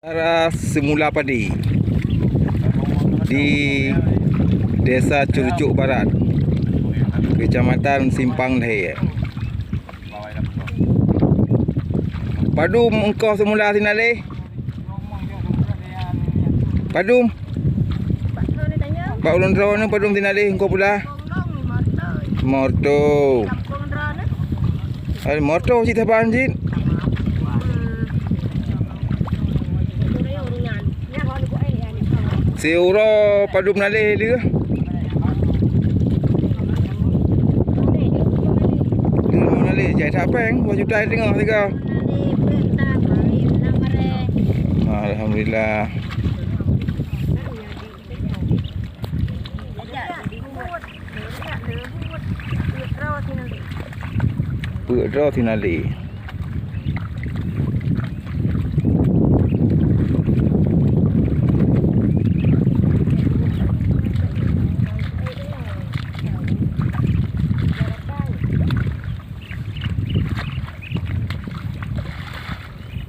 Cara semula padi di Desa Curcuk Barat, Kecamatan Simpang Dahe. Padum engkau semula sinale. Padum. Pak ulun rawan padum sinale engkau pula. Morto. Morto si tapan jin. Si uro padum nalih dia. Dia mau nalih jai tapeng, baju tai tengah tiga. Alhamdulillah. Draw finale.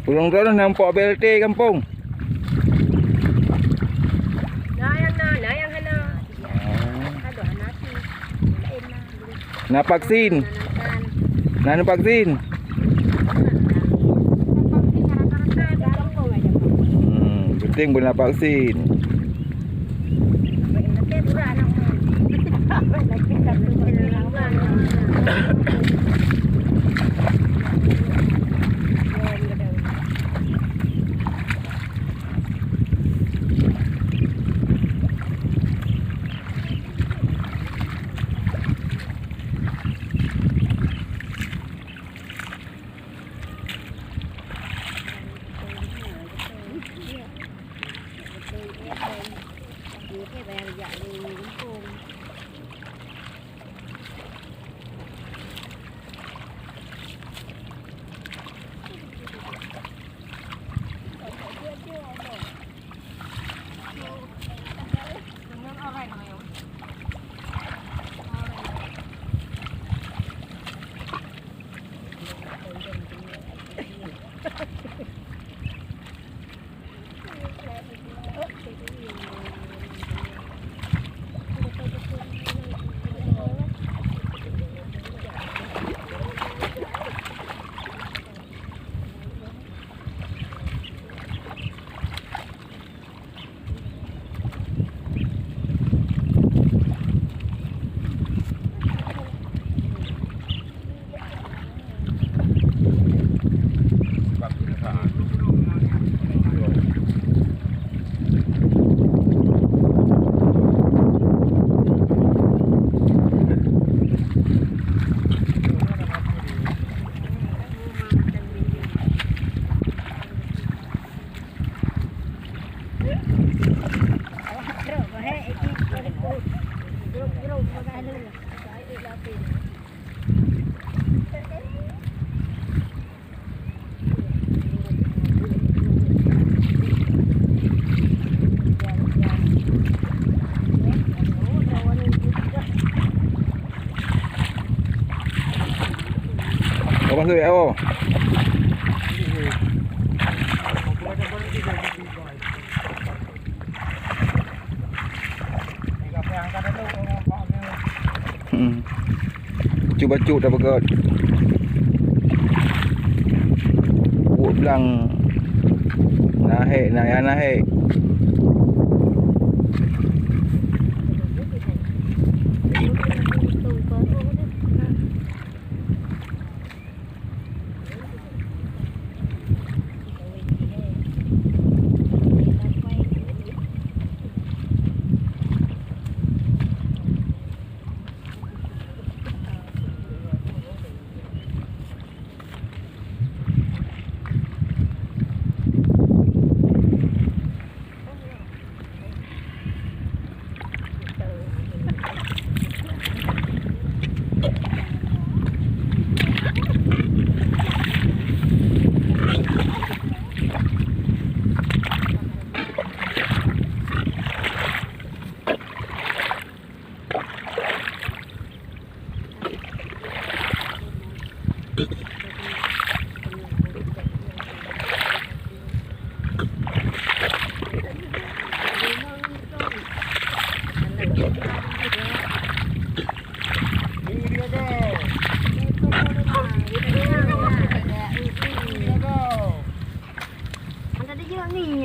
Pulang draw nampak BLT kampung. Nak vaksin. Nak vaksin. Penting boleh nak vaksin. Kau masuk ya, oh. Cuba cuk dah begot. Buat belang. Naik.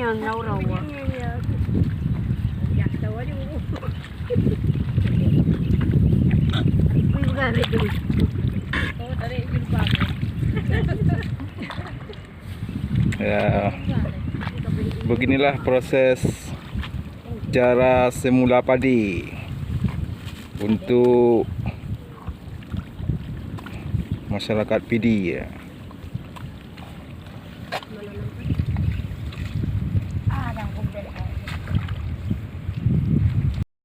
yang raw-raw. Ya, tahu aja. Kuy gari tu. Oh, tarik jilbab. Ya, beginilah proses cara semula padi untuk masyarakat PD ya.